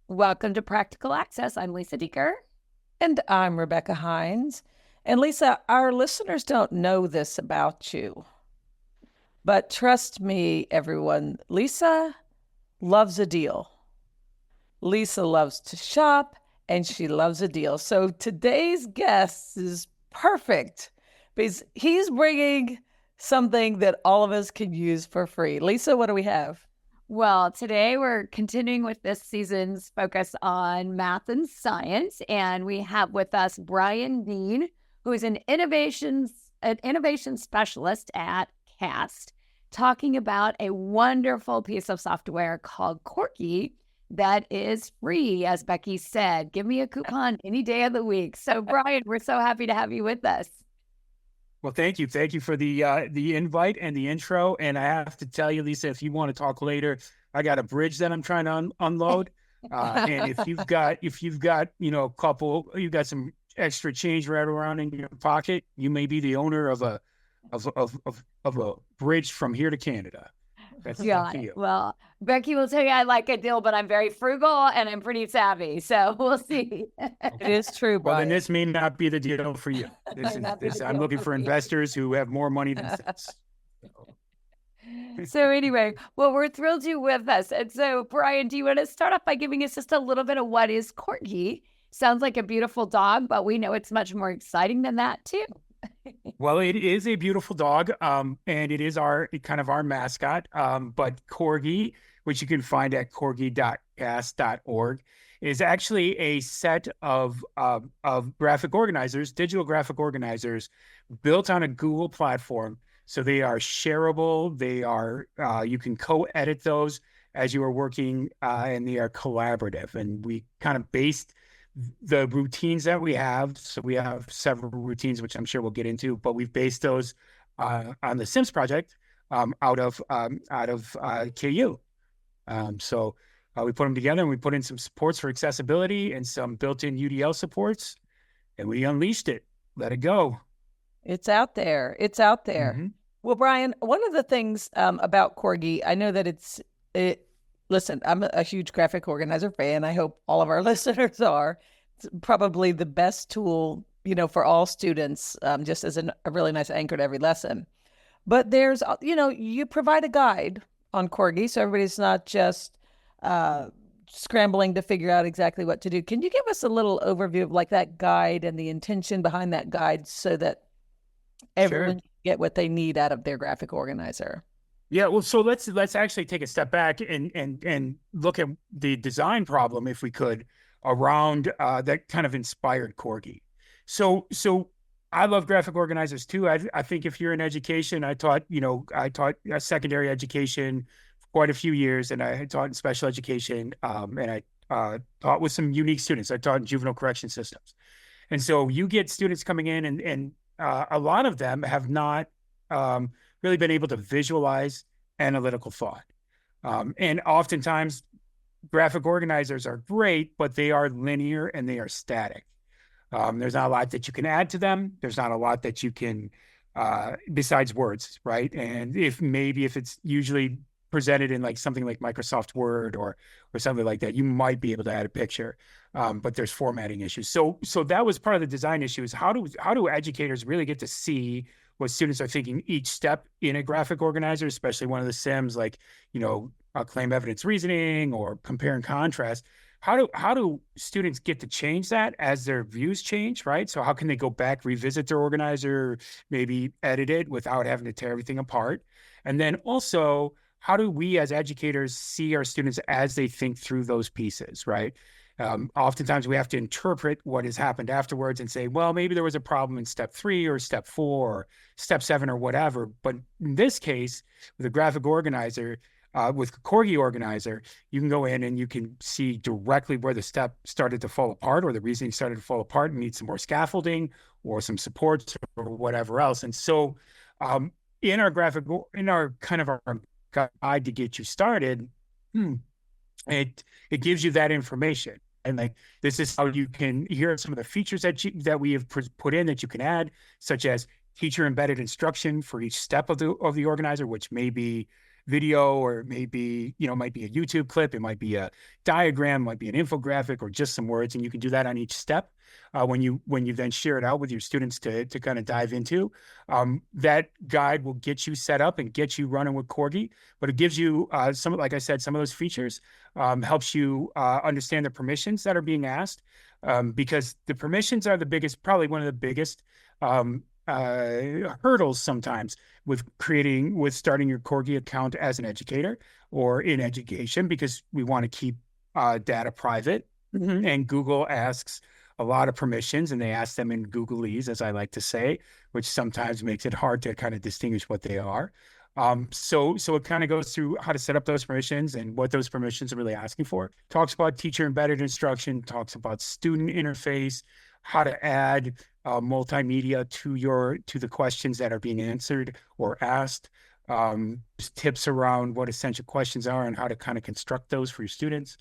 Welcome to Practical Access. I'm Lisa Dieker. And I'm Rebecca Hines. And Lisa, our listeners don't know this about you. But trust me, everyone, Lisa loves a deal. Lisa loves to shop and she loves a deal. So today's guest is perfect because he's bringing something that all of us can use for free. Lisa, what do we have? Well, today we're continuing with this season's focus on math and science, and we have with us Bryan Dean, who is an innovation specialist at CAST, talking about a wonderful piece of software called Corgi that is free, as Becky said. Give me a coupon any day of the week. So, Bryan, we're so happy to have you with us. Well, thank you. Thank you for the invite and the intro. And I have to tell you, Lisa, if you want to talk later, I got a bridge that I'm trying to unload. And if you've got, you've got some extra change right around in your pocket, you may be the owner of a bridge from here to Canada. That's up to you. Well, Becky will tell you I like a deal, but I'm very frugal and I'm pretty savvy. So we'll see. It is true, Bryan. Well, then this may not be the deal for you. I'm looking for investors who have more money than sense. So anyway, well, we're thrilled you're with us. And so, Bryan, do you want to start off by giving us just a little bit of what is Corgi? Sounds like a beautiful dog, but we know it's much more exciting than that too. Well, it is a beautiful dog, and it is our mascot. But Corgi, which you can find at corgi.cast.org, is actually a set of graphic organizers, digital graphic organizers, built on a Google platform. So they are shareable. They are you can co-edit those as you are working, and they are collaborative. And we kind of based the routines that we have. So we have several routines, which I'm sure we'll get into, but we've based those on the Sims project out of KU. So we put them together and we put in some supports for accessibility and some built-in UDL supports, and we unleashed it. Let it go. It's out there. It's out there. Mm-hmm. Well, Bryan, one of the things about Corgi, I know that listen, I'm a huge graphic organizer fan. I hope all of our listeners are. It's probably the best tool, for all students, just as a really nice anchor to every lesson. But there's, you provide a guide on Corgi, so everybody's not just scrambling to figure out exactly what to do. Can you give us a little overview of like that guide and the intention behind that guide so that everyone can get what they need out of their graphic organizer? Yeah, well, so let's actually take a step back and look at the design problem, if we could, around that kind of inspired Corgi. So I love graphic organizers too. I think if you're in education, I taught secondary education for quite a few years, and I had taught in special education, and I taught with some unique students. I taught in juvenile correction systems, and so you get students coming in, and a lot of them have not really been able to visualize analytical thought. And oftentimes graphic organizers are great, but they are linear and they are static. There's not a lot that you can add to them. There's not a lot that you can, besides words, right? And if it's usually presented in like something like Microsoft Word or something like that, you might be able to add a picture, but there's formatting issues. So that was part of the design issue, is how do educators really get to see what students are thinking each step in a graphic organizer, especially one of the Sims, like, claim evidence reasoning or compare and contrast. How do students get to change that as their views change, right? So how can they go back, revisit their organizer, maybe edit it without having to tear everything apart? And then also, how do we as educators see our students as they think through those pieces, right? Oftentimes we have to interpret what has happened afterwards and say, well, maybe there was a problem in step 3 or step 4 or step 7 or whatever. But in this case, with a graphic organizer, with Corgi organizer, you can go in and you can see directly where the step started to fall apart or the reasoning started to fall apart and need some more scaffolding or some supports or whatever else. And so in our guide to get you started, it gives you that information. And like, this is how you can, here are some of the features that we have put in that you can add, such as teacher embedded instruction for each step of the organizer, which may be video, or it may be, might be a YouTube clip, it might be a diagram, might be an infographic, or just some words. And you can do that on each step when you then share it out with your students to kind of dive into. That guide will get you set up and get you running with Corgi, but it gives you like I said, some of those features, helps you understand the permissions that are being asked, because the permissions are probably one of the biggest hurdles sometimes with starting your Corgi account as an educator or in education, because we want to keep data private. And Google asks a lot of permissions, and they ask them in Googleese, as I like to say, which sometimes makes it hard to kind of distinguish what they are. So it kind of goes through how to set up those permissions and what those permissions are really asking for. Talks about teacher embedded instruction, talks about student interface, how to add multimedia to the questions that are being answered or asked. Tips around what essential questions are and how to kind of construct those for your students.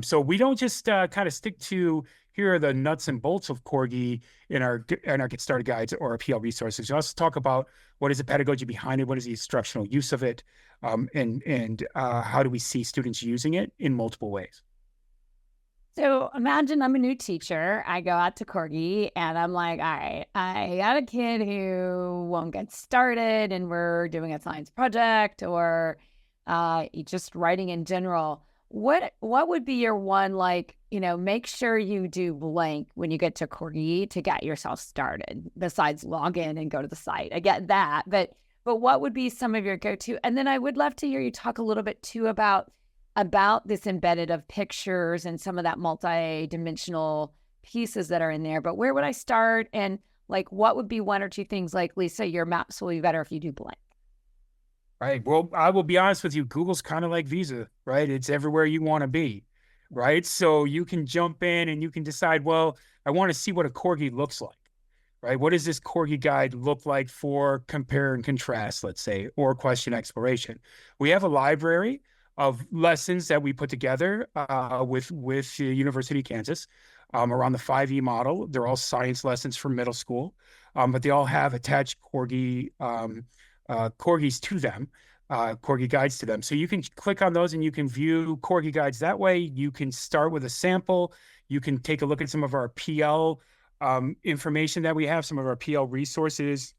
So we don't just kind of stick to, here are the nuts and bolts of Corgi in our Get Started guides or our PL resources. We also talk about what is the pedagogy behind it, what is the instructional use of it, and how do we see students using it in multiple ways. So imagine I'm a new teacher. I go out to Corgi and I'm like, all right, I got a kid who won't get started and we're doing a science project or just writing in general. What would be your one, make sure you do blank when you get to Corgi to get yourself started, besides log in and go to the site? I get that, but what would be some of your go-to? And then I would love to hear you talk a little bit too about this embedded of pictures and some of that multi-dimensional pieces that are in there. But where would I start? And what would be one or two things, like, Lisa, your maps will be better if you do blank? Right. Well, I will be honest with you. Google's kind of like Visa, right? It's everywhere you want to be, right? So you can jump in and you can decide, well, I want to see what a Corgi looks like, right? What does this Corgi guide look like for compare and contrast, let's say, or question exploration? We have a library of lessons that we put together with the University of Kansas around the 5E model. They're all science lessons for middle school, but they all have attached Corgis to them, Corgi guides to them. So you can click on those and you can view Corgi guides that way. You can start with a sample. You can take a look at some of our PL information that we have, some of our PL resources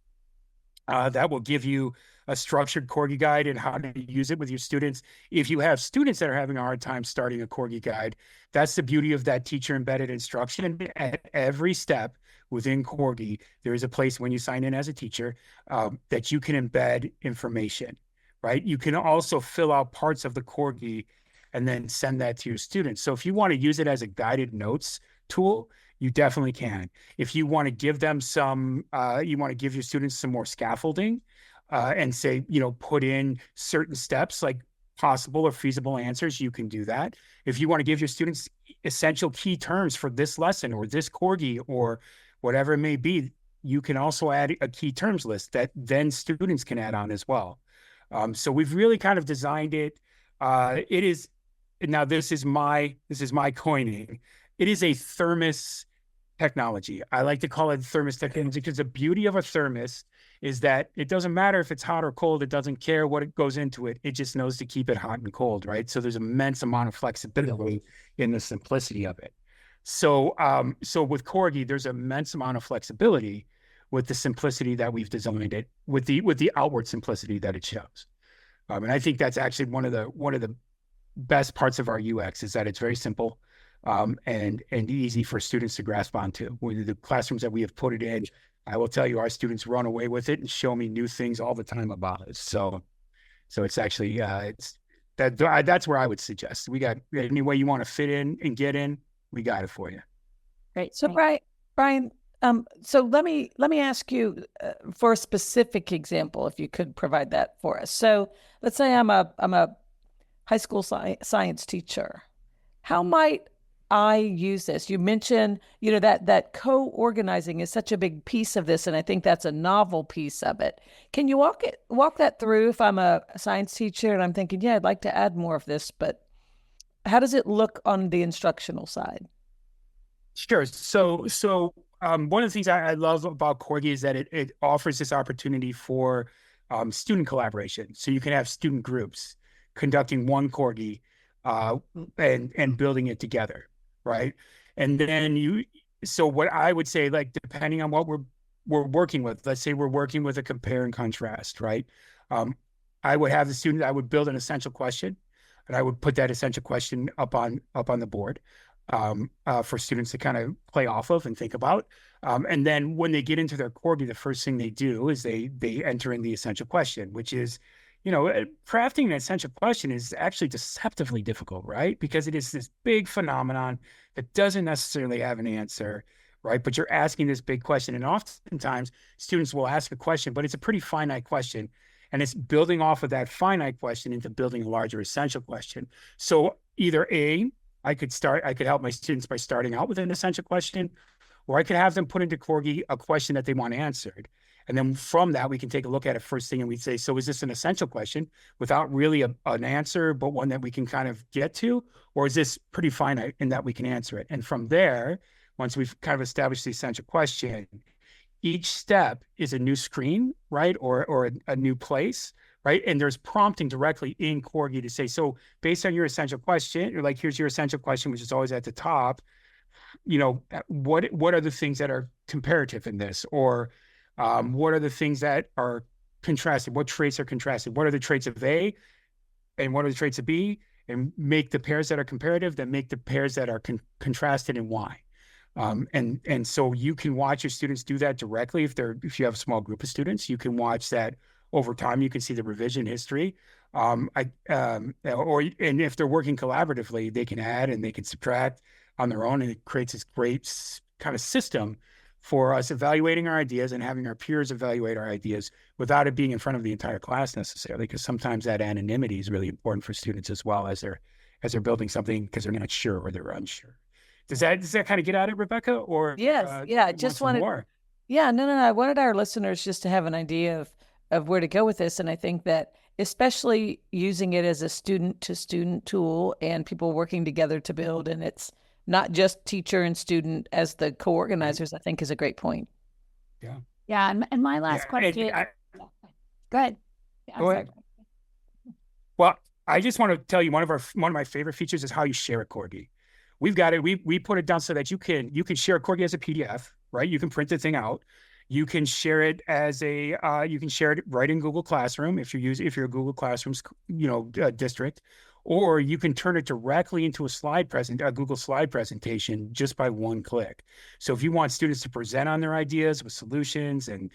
that will give you a structured Corgi guide and how to use it with your students. If you have students that are having a hard time starting a Corgi guide, that's the beauty of that teacher embedded instruction. At every step within Corgi, there is a place when you sign in as a teacher that you can embed information, right? You can also fill out parts of the Corgi and then send that to your students. So if you want to use it as a guided notes tool, you definitely can. If you want to give them you want to give your students some more scaffolding and say, put in certain steps like possible or feasible answers, you can do that. If you want to give your students essential key terms for this lesson or this Corgi or whatever it may be, you can also add a key terms list that then students can add on as well. So we've really kind of designed it. Now this is my coining. It is a thermos technology. I like to call it thermos technology because the beauty of a thermos is that it doesn't matter if it's hot or cold. It doesn't care what it goes into it. It just knows to keep it hot and cold, right? So there's immense amount of flexibility in the simplicity of it. So with Corgi, there's immense amount of flexibility with the simplicity that we've designed it, with the outward simplicity that it shows. And I think that's actually one of the best parts of our UX is that it's very simple. And easy for students to grasp onto. With the classrooms that we have put it in, I will tell you, our students run away with it and show me new things all the time about it. So it's actually that's where I would suggest we got any way you want to fit in and get in, we got it for you. Great. So Bryan, so let me ask you for a specific example, if you could provide that for us. So let's say I'm a high school science teacher. How might I use this? You mentioned, that co-organizing is such a big piece of this, and I think that's a novel piece of it. Can you walk that through if I'm a science teacher and I'm thinking, yeah, I'd like to add more of this, but how does it look on the instructional side? Sure. So one of the things I love about Corgi is that it offers this opportunity for student collaboration. So you can have student groups conducting one Corgi and building it together, right? And then so what I would say, like, depending on what we're working with, let's say we're working with a compare and contrast, right? I would have the student, I would build an essential question, and I would put that essential question up on the board for students to kind of play off of and think about. And then when they get into their Corgi, the first thing they do is they enter in the essential question, which is, crafting an essential question is actually deceptively difficult, right? Because it is this big phenomenon that doesn't necessarily have an answer, right? But you're asking this big question. And oftentimes students will ask a question, but it's a pretty finite question. And it's building off of that finite question into building a larger essential question. So either I could help my students by starting out with an essential question, or I could have them put into Corgi a question that they want answered. And then from that, we can take a look at it first thing and we'd say, so is this an essential question without really an answer, but one that we can kind of get to? Or is this pretty finite in that we can answer it? And from there, once we've kind of established the essential question, each step is a new screen, right? Or a new place, right? And there's prompting directly in Corgi to say, so based on your essential question, you're like, here's your essential question, which is always at the top. What are the things that are comparative in this? Or what are the things that are contrasted? What traits are contrasted? What are the traits of A and what are the traits of B? And make the pairs that are comparative, then make the pairs that are contrasted in Y. And so you can watch your students do that directly. If you have a small group of students, you can watch that over time. You can see the revision history. And if they're working collaboratively, they can add and they can subtract on their own. And it creates this great kind of system for us evaluating our ideas and having our peers evaluate our ideas without it being in front of the entire class necessarily, because sometimes that anonymity is really important for students as well as they're building something because they're not sure or they're unsure. Does that kind of get at it, Rebecca? Or yes, yeah, just wanted more? Yeah, no. I wanted our listeners just to have an idea of where to go with this, and I think that especially using it as a student-to-student tool and people working together to build, and it's not just teacher and student as the co-organizers, I think is a great point. Yeah. Yeah. And my last question. Go ahead. Go ahead. Well, I just want to tell you one of my favorite features is how you share a Corgi. We've got it. We put it down so that you can share a Corgi as a PDF, right? You can print the thing out. You can share it you can share it right in Google Classroom if you're a Google Classroom, district, or you can turn it directly into a Google slide presentation just by one click. So if you want students to present on their ideas with solutions and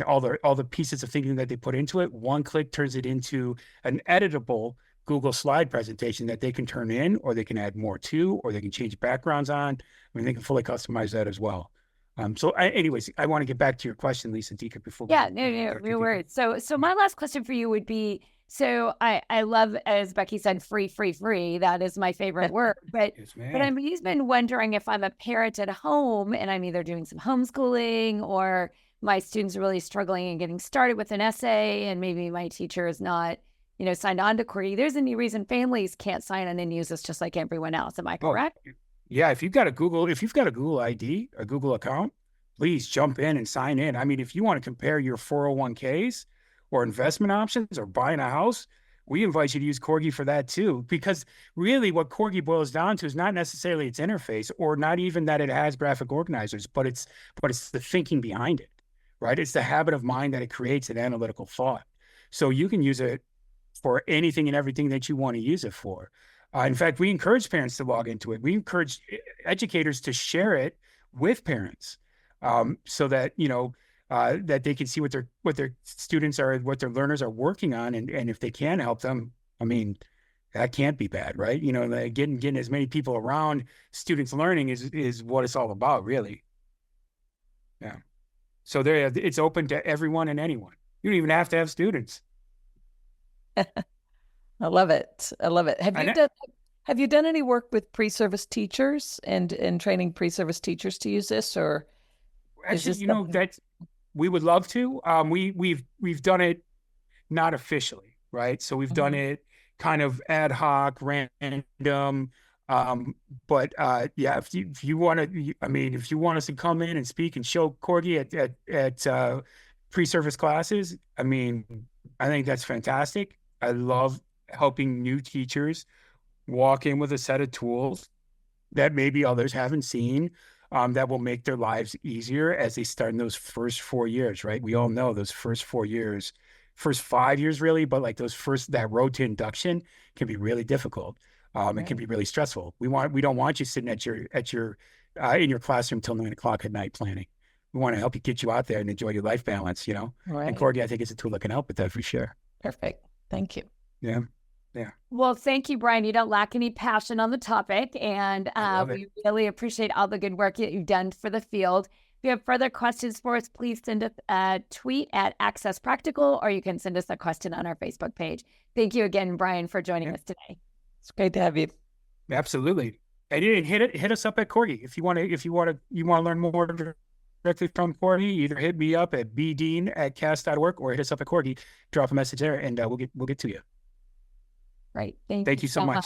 all the pieces of thinking that they put into it, one click turns it into an editable Google slide presentation that they can turn in, or they can add more to, or they can change backgrounds on. I mean, they can fully customize that as well. Anyways, I want to get back to your question, Lisa, Dieker, before. Yeah, no worries. So my last question for you would be, so I love, as Becky said, free. That is my favorite word. But I'm even wondering if I'm a parent at home and I'm either doing some homeschooling or my students are really struggling and getting started with an essay, and maybe my teacher is not, signed on to Corgi. There's any reason families can't sign on and use this just like everyone else. Am I correct? Yeah. If you've got a Google ID, a Google account, please jump in and sign in. I mean, if you want to compare your 401ks or investment options or buying a house, we invite you to use Corgi for that too, because really what Corgi boils down to is not necessarily its interface, or not even that it has graphic organizers, but it's the thinking behind it, right? It's the habit of mind that it creates, an analytical thought. So you can use it for anything and everything that you want to use it for. In fact, we encourage parents to log into it. We encourage educators to share it with parents, so that that they can see what their students are, what their learners are working on, and if they can help them, I mean, that can't be bad, right? Getting as many people around students learning is what it's all about, really. Yeah. So it's open to everyone and anyone. You don't even have to have students. I love it. Have you done any work with pre-service teachers and training pre-service teachers to use this, or actually, that we would love to. We've done it not officially, right? So we've done it kind of ad hoc, random, But yeah, if you want to, I mean, if you want us to come in and speak and show Corgi at pre-service classes, I mean, I think that's fantastic. I love helping new teachers walk in with a set of tools that maybe others haven't seen, that will make their lives easier as they start in those first 4 years, right? We all know those first 4 years, first 5 years really, but like that road to induction can be really difficult. It can be really stressful. We don't want you sitting at your in your classroom till 9 o'clock at night planning. We want to help you get you out there and enjoy your life balance, Right. And Corgi, I think, is a tool that can help with that for sure. Perfect. Thank you. Yeah. Yeah. Well, thank you, Bryan. You don't lack any passion on the topic, and we really appreciate all the good work that you've done for the field. If you have further questions for us, please send us a tweet at Access Practical, or you can send us a question on our Facebook page. Thank you again, Bryan, for joining us today. It's great to have you. Absolutely. And hit us up at Corgi if you want to learn more directly from Corgi. Either hit me up at bdean@cast.org or hit us up at Corgi. Drop a message there, and we'll get to you. Right. Thank you so much.